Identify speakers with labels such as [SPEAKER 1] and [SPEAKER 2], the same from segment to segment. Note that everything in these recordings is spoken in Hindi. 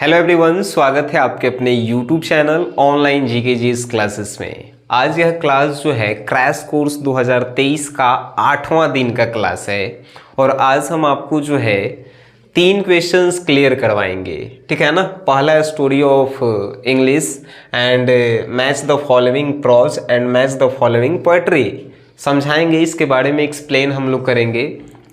[SPEAKER 1] हेलो एवरीवन, स्वागत है आपके अपने YouTube channel online GKGS classes में। आज यह क्लास जो है क्रैश कोर्स 2023 का 8वां दिन का क्लास है और आज हम आपको जो है 3 क्वेश्चंस क्लियर करवाएंगे। ठीक है ना। पहला story of English and match the following prose and match the following poetry समझाएंगे, इसके बारे में एक्सप्लेन हम लोग करेंगे।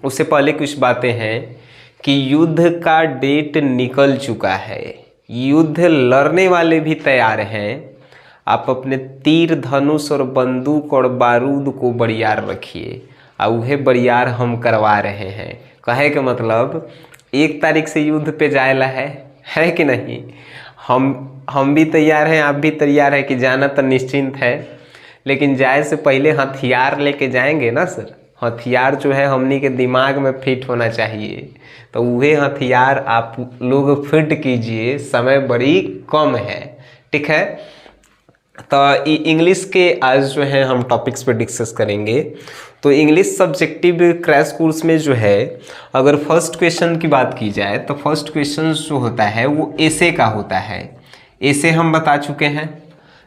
[SPEAKER 1] उससे पहले कुछ बातें हैं कि युद्ध का डेट निकल चुका है, युद्ध लड़ने वाले भी तैयार हैं। आप अपने तीर धनुष और बंदूक और बारूद को बरियार रखिए और वह बरियार हम करवा रहे हैं। कहे के मतलब 1 तारीख से युद्ध पे जाएला है कि नहीं। हम भी तैयार हैं, आप भी तैयार हैं कि जाना तो निश्चिंत है, लेकिन जाए से पहले हथियार लेके जाएंगे ना सर। हथियार जो है हमनी के दिमाग में फिट होना चाहिए, तो वह हथियार आप लोग फिट कीजिए, समय बड़ी कम है। ठीक है। तो इंग्लिश के आज जो है हम टॉपिक्स पे डिस्कस करेंगे। तो इंग्लिश सब्जेक्टिव क्रैश कोर्स में जो है अगर फर्स्ट क्वेश्चन की बात की जाए तो फर्स्ट क्वेश्चन जो होता है वो एसे का होता है। एसे हम बता चुके हैं।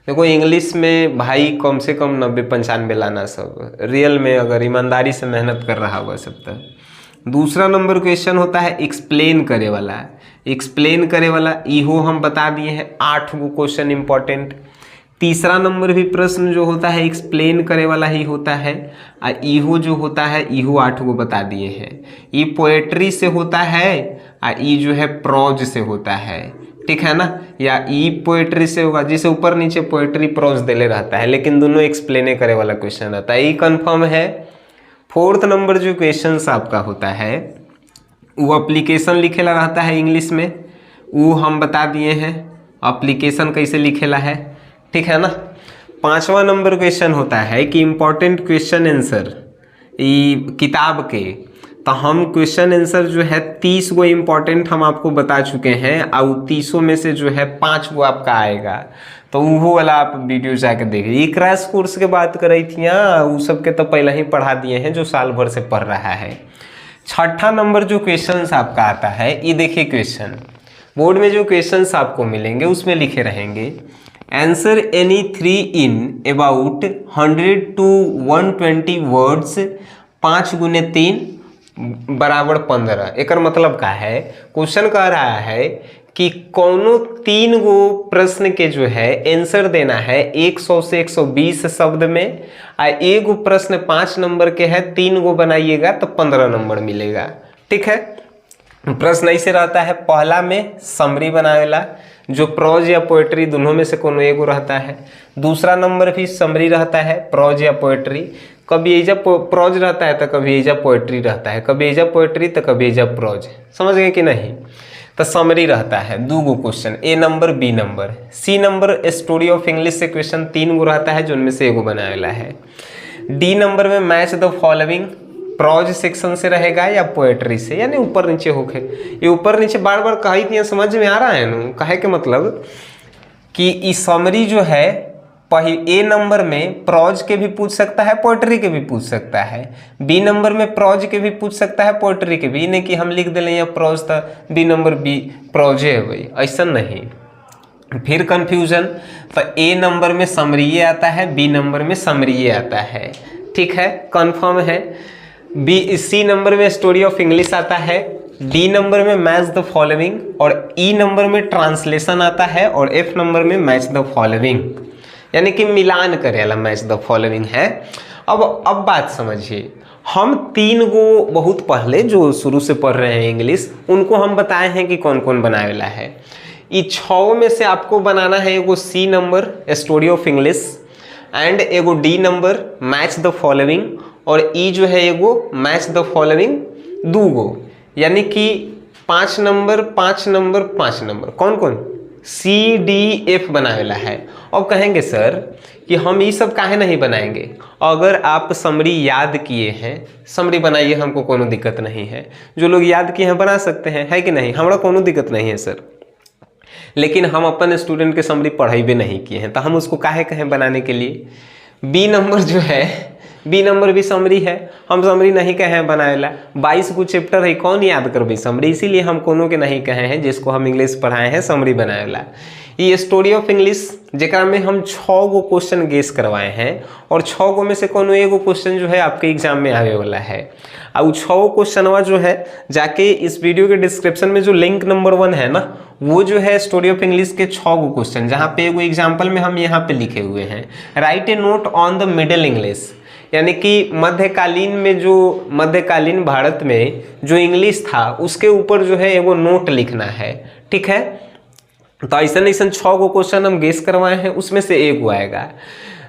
[SPEAKER 1] देखो इंग्लिश में भाई कम से कम 90-95 लाना सब, रियल में अगर ईमानदारी से मेहनत कर रहा हुआ सब तक। दूसरा नंबर क्वेश्चन होता है एक्सप्लेन करे वाला। एक्सप्लेन करे वाला इहो हम बता दिए हैं, 8 गो क्वेश्चन इंपॉर्टेंट। तीसरा नंबर भी प्रश्न जो होता है एक्सप्लेन करे वाला ही होता है, और इहो जो होता है इहो 8 गो बता दिए हैं। ये पोएट्री से होता है और ये जो है प्रोज से होता है। ठीक है ना। या ई पोएट्री से होगा, जिसे ऊपर नीचे पोएट्री प्रोज देले रहता है, लेकिन दोनों एक्सप्लेन करे वाला क्वेश्चन रहता है। ये कंफर्म है। 4th नंबर जो क्वेश्चन आपका होता है वो एप्लीकेशन लिखेला रहता है इंग्लिश में, वो हम बता दिए हैं एप्लीकेशन कैसे लिखेला है। ठीक है ना। 5वां नंबर क्वेश्चन होता है कि इम्पोर्टेंट क्वेश्चन आंसर किताब के, तो हम क्वेश्चन आंसर जो है 30 गो इम्पॉर्टेंट हम आपको बता चुके हैं और 30 में से जो है 5 गो आपका आएगा, तो वो वाला आप वीडियो जाके देखिए। ये क्रैश कोर्स के बात कर रही थी, वो सब के तो पहले ही पढ़ा दिए हैं जो साल भर से पढ़ रहा है। 6ठा नंबर जो क्वेश्चन आपका आता है, ये देखिए क्वेश्चन बोर्ड में जो क्वेश्चन आपको मिलेंगे उसमें लिखे रहेंगे answer any 3 in about 100 to 120 words 5 गुने 3 बराबर 15। एक मतलब का है, क्वेश्चन कह रहा है कि कौनो 3 गो प्रश्न के जो है आंसर देना है 100 से 120 शब्द में, और 1 गो प्रश्न 5 नंबर के है, 3 गो बनाइएगा तो 15 नंबर मिलेगा। ठीक है। प्रश्न ऐसे रहता है, पहला में समरी बनावेला जो प्रोज या पोएट्री दोनों में से कोनो एगो रहता है। दूसरा नंबर भी समरी रहता है, प्रोज या पोएट्री। कभी एजा प्रोज रहता है तो कभी एजा पोएट्री रहता है, कभी एजा पोएट्री तो कभी एजा प्रोज। समझ गए कि नहीं। तो समरी रहता है 2 गो question, A number B number. C number story of English से क्वेश्चन 3 गो रहता है जो उनमें से एगो बनावेला है। डी नंबर में match the following prose section से रहेगा या पोएट्री से, यानी ऊपर नीचे होके। ये ऊपर नीचे बार बार कही थी, समझ में आ रहा है ना। कहे के मतलब कि इस समरी जो है ए नंबर में प्रोज के भी पूछ सकता है, पोएट्री के भी पूछ सकता है। बी नंबर में प्रोज के भी पूछ सकता है, पोएट्री के भी। नहीं कि हम लिख दें या प्रोज तो बी नंबर बी प्रोजे है भाई, ऐसा नहीं। फिर कंफ्यूजन, तो ए नंबर में समरी आता है, बी नंबर में समरी आता है। ठीक है, कंफर्म है। सी नंबर में स्टोरी ऑफ इंग्लिश आता है, डी नंबर में मैच द फॉलोइंग, और ई नंबर में ट्रांसलेशन आता है, और एफ नंबर में मैच द फॉलोइंग, यानी कि मिलान करेला मैच द फॉलोइंग है। अब बात समझिए, हम 3 गो बहुत पहले जो शुरू से पढ़ रहे हैं इंग्लिश, उनको हम बताए हैं कि कौन कौन बनावेला है। ये 6 में से आपको बनाना है एगो C number story of English, and एगो D number match the following, और ई जो है एगो मैच द फॉलोइंग 2 गो, यानी कि 5 नंबर 5 नंबर 5 नंबर। कौन कौन सी डी एफ बनावेला है। अब कहेंगे सर कि हम ये सब काहे नहीं बनाएंगे। अगर आप समरी याद किए हैं, समरी बनाइए, हमको कोनो दिक्कत नहीं है। जो लोग याद किए हैं बना सकते हैं, है कि नहीं, हमारा कोनो दिक्कत नहीं है सर। लेकिन हम अपन स्टूडेंट के समरी पढ़ाई भी नहीं किए हैं, तो हम उसको काहे कहें बनाने के लिए। बी नंबर जो है बी नंबर भी समरी है, हम समरी नहीं कहे हैं बनाएला। 22 को चैप्टर है, कौन याद करबे समरी, इसीलिए हम कोनो के नहीं कहे हैं जिसको हम इंग्लिश पढ़ाए हैं समरी बनाएला। ये स्टोरी ऑफ इंग्लिश जेकरा में हम 6 गो क्वेश्चन गेस करवाए हैं और 6 गो में से कोनो एगो क्वेश्चन जो है आपके एग्जाम में आने वाला है। और 6 क्वेश्चनवा जो है जाके इस वीडियो के डिस्क्रिप्शन में जो लिंक नंबर 1 है ना, वो जो है स्टोरी ऑफ इंग्लिश के 6 गो क्वेश्चन, जहाँ पे एगो एग्जाम्पल में हम यहाँ पे लिखे हुए हैं, right A note on the middle English, यानी कि मध्यकालीन में जो मध्यकालीन भारत में जो इंग्लिश था उसके ऊपर जो है एगो नोट लिखना है। ठीक है, तो ऐसा 6 गो क्वेश्चन हम गेस करवाए हैं, उसमें से एक आएगा।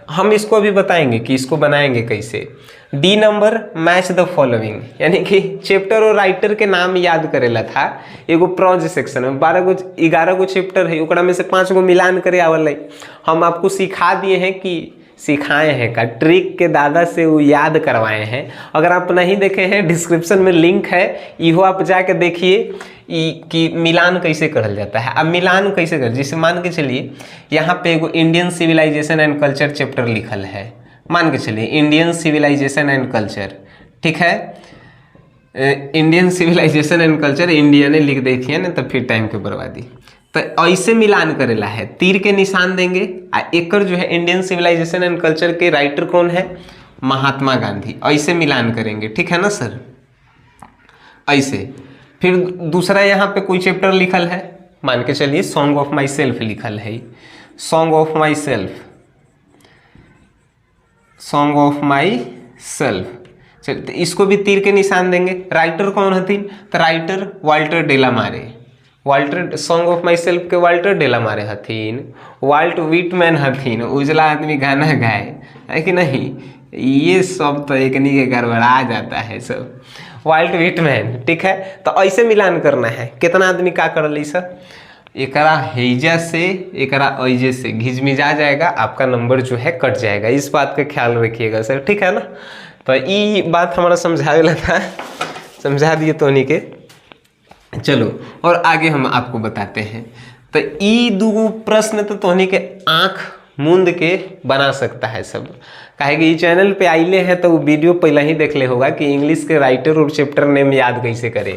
[SPEAKER 1] हम इसको अभी बताएंगे कि इसको बनाएंगे कैसे। D number match the following, यानी कि चैप्टर और राइटर के नाम याद करेला था। एगो प्रोज सेक्शन में 11 गो चैप्टर है, ओकरा में से 5 गो मिलान करे आवल है। हम आपको सिखा दिए हैं कि सिखाए हैं का ट्रिक के दादा से वो याद करवाए हैं। अगर आप नहीं देखे हैं डिस्क्रिप्शन में लिंक है, इहो आप जाके देखिए कि मिलान कैसे करल जाता है। अब मिलान कैसे कर, जैसे मान के चलिए यहाँ पे एगो Indian civilisation and culture chapter लिखल है, मान के चलिए इंडियन सिविलाइजेशन एंड कल्चर। ठीक है, Indian civilisation and culture India ने लिख देखिए ना, तब फिर टाइम के बर्बादी। तो ऐसे मिलान करेला है, तीर के निशान देंगे। एकर जो है इंडियन सिविलाइजेशन एंड कल्चर के राइटर कौन है, महात्मा गांधी। ऐसे मिलान करेंगे, ठीक है ना सर, ऐसे। फिर दूसरा यहाँ पे कोई चैप्टर लिखल है, मान के चलिए सॉन्ग ऑफ माई सेल्फ लिखल है, song of my self, song of my self. चल, तो इसको भी तीर के निशान देंगे। राइटर कौन हथिन, तो writer Walter de la Mare, Walter song of myself के वाल्टर डेलामारे हथिन। वाल्ट विटमैन हथिन, उजला आदमी गाना गाए है कि नहीं, ये सब तो एक नहीं के गड़बड़ा जाता है सब, वाल्ट विटमैन। ठीक है, तो ऐसे मिलान करना है। कितना आदमी का कर ली सर, एकरा हेजा से एकरा ऐजे से घिजमिजा जाएगा, आपका नंबर जो है कट जाएगा। इस बात का ख्याल रखिएगा सर, ठीक है ना। तो ये बात हमारा समझावेला था, समझा दिए तो नहीं के। चलो और आगे हम आपको बताते हैं। तो ई दूगो प्रश्न तो तोहनी के आँख मूंद के बना सकता है सब, काहे कि चैनल पे आइले हैं तो वो वीडियो पहले ही देख ले होगा कि इंग्लिश के राइटर और चैप्टर नेम याद कैसे करे।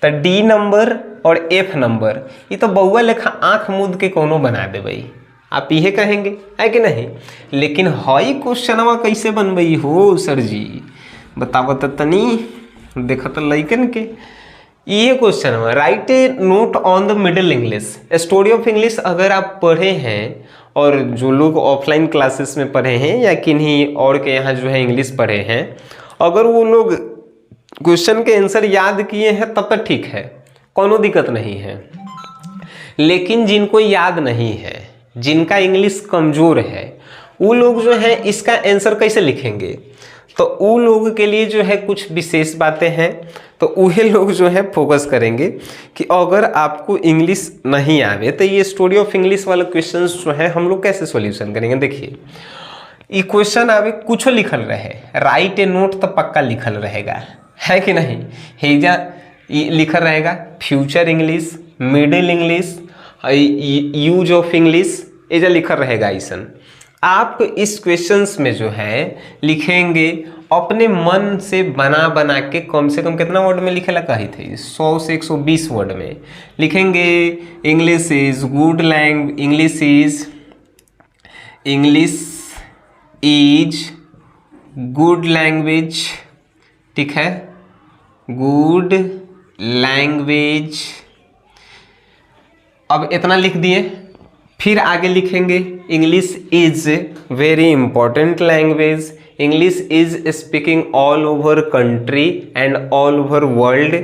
[SPEAKER 1] तो डी नंबर और एफ नंबर ये तो बउआ लेखा आँख मूंद के कोनो बना दे भाई, आप ये कहेंगे है कि नहीं। लेकिन हई क्वेश्चनवा कैसे बनबई हो सर जी, बताओ तो तनी, देखो तो लइकन के। ये क्वेश्चन है, right A note on the middle English. Story of English अगर आप पढ़े हैं और जो लोग ऑफलाइन क्लासेस में पढ़े हैं या किन्हीं और के यहाँ जो है इंग्लिश पढ़े हैं, अगर वो लोग क्वेश्चन के आंसर याद किए हैं तब तक ठीक है, कोनो दिक्कत नहीं है। लेकिन जिनको याद नहीं है, जिनका इंग्लिश कमज़ोर है, वो लोग जो है इसका आंसर कैसे लिखेंगे, तो वो लोगों के लिए जो है कुछ विशेष बातें हैं। तो वही लोग जो है फोकस करेंगे कि अगर आपको इंग्लिश नहीं आवे तो ये स्टोरी ऑफ इंग्लिश वाला क्वेश्चंस जो है हम लोग कैसे सॉल्यूशन करेंगे। देखिए ये क्वेश्चन आवे कुछ लिखल रहे, राइट ए नोट तो पक्का लिखल रहेगा, है कि नहीं। हेजा लिखल रहेगा future English, middle English, use of English, एजा लिखल रहेगा ऐसा। आप इस क्वेश्चंस में जो है लिखेंगे अपने मन से बना बना के, कम से कम कितना वर्ड में लिखेला कही थे, 100 से 120 वर्ड में लिखेंगे। English is good language, English is good language, ठीक है, गुड लैंग्वेज। अब इतना लिख दिए, फिर आगे लिखेंगे English is very important language, English is speaking all over country and all over world.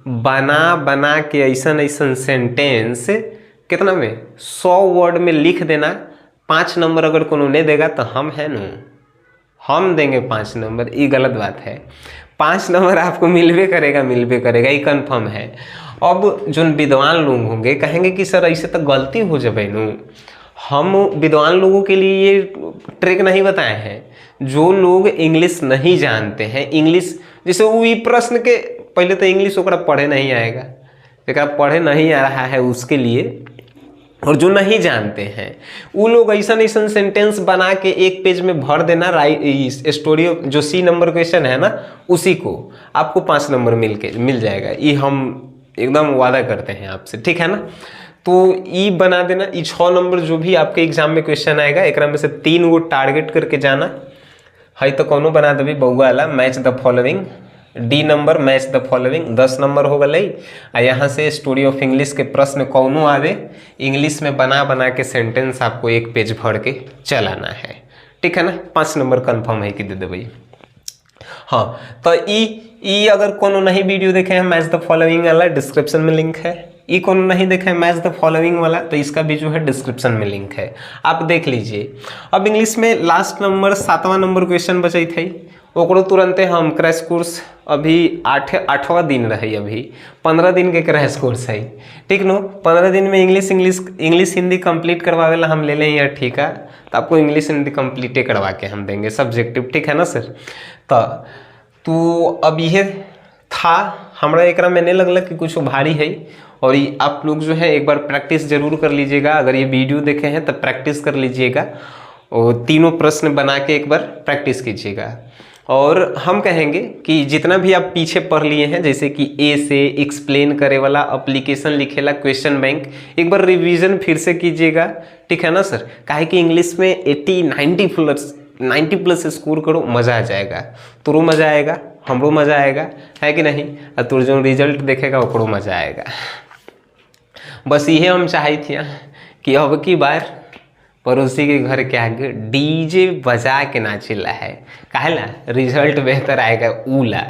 [SPEAKER 1] बना बना के ऐसा ऐसा सेंटेंस कितना में 100 वर्ड में लिख देना। 5 नंबर अगर कोनो नहीं देगा तो हम है न, हम देंगे 5 नंबर, ये गलत बात है। 5 नंबर आपको मिलबे करेगा, ये कन्फर्म है। अब जो विद्वान लोग होंगे कहेंगे कि सर ऐसे तो गलती हो जाए नू, हम विद्वान लोगों के लिए ये ट्रिक नहीं बताए हैं। जो लोग इंग्लिश नहीं जानते हैं, इंग्लिश जैसे वो ये प्रश्न के पहले तो इंग्लिश ओकरा पढ़े नहीं आएगा, जरा पढ़े नहीं आ रहा है उसके लिए और जो नहीं जानते हैं वो लोग ऐसा ऐसा सेंटेंस बना के एक पेज में भर देना, स्टोरी जो सी नंबर क्वेश्चन है ना उसी को आपको 5 नंबर मिल जाएगा। ये हम एकदम वादा करते हैं आपसे, ठीक है ना। तो ये बना देना, ये 6 नंबर जो भी आपके एग्जाम में क्वेश्चन आएगा एक में से 3 गो टारगेट करके जाना है। तो कौनो बना देवी बउआ वाला match the following, D number match the following 10 number हो गई। आ यहाँ से स्टोरी ऑफ इंग्लिश के प्रश्न कौनो आवे इंग्लिश में बना बना के सेंटेंस आपको एक पेज भर के चलाना है, ठीक है ना। 5 नंबर कन्फर्म है कि दे देवे। हाँ तो ई अगर कोनो नहीं वीडियो देखे हैं मैच द फॉलोइंग वाला, डिस्क्रिप्शन में लिंक है। ये कोनो नहीं देखा है मैच द फॉलोइंग वाला तो इसका भी जो है डिस्क्रिप्शन में लिंक है, आप देख लीजिए। अब इंग्लिश में लास्ट नंबर 7वां नंबर क्वेश्चन बचे थे, ओकरो तुरंते हम क्रैश कोर्स अभी 8वां दिन रही, अभी 15 दिन के क्रैश कोर्स है, ठीक नो। 15 दिन में इंग्लिश हिंदी कंप्लीट करवावे ला हम ले लें यार, ठीक है। तो आपको इंग्लिश हिंदी कंप्लीट करवा के हम देंगे सब्जेक्टिव, ठीक है ना सर। तो अब यह था हमारा, एक में नहीं लगल कि कुछ भारी है। और ये आप लोग जो है एक बार प्रैक्टिस जरूर कर लीजिएगा, अगर ये वीडियो देखे हैं तब प्रैक्टिस कर लीजिएगा और तीनों प्रश्न बना के एक बार प्रैक्टिस कीजिएगा। और हम कहेंगे कि जितना भी आप पीछे पढ़ लिए हैं, जैसे कि ए से एक्सप्लेन करे वाला, एप्लीकेशन लिखेला, क्वेश्चन बैंक, एक बार रिवीजन फिर से कीजिएगा, ठीक है ना सर। काहे कि इंग्लिश में 90 प्लस स्कोर करो, मज़ा आ जाएगा, तुरो मज़ा आएगा, हमरो मज़ा आएगा, है कि नहीं। और तुर जो रिजल्ट देखेगा ओकरो मज़ा आएगा। बस ये हम चाहे थे कि अब की बार पड़ोसी के घर के आगे डीजे बजा के नाचिला है, काहेला रिजल्ट बेहतर आएगा ऊला,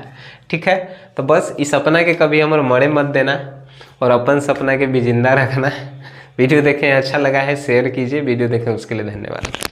[SPEAKER 1] ठीक है। तो बस इस सपना के कभी हमारे मरे मत देना और अपन सपना के भी जिंदा रखना। वीडियो देखें अच्छा लगा है शेयर कीजिए, वीडियो देखें उसके लिए धन्यवाद।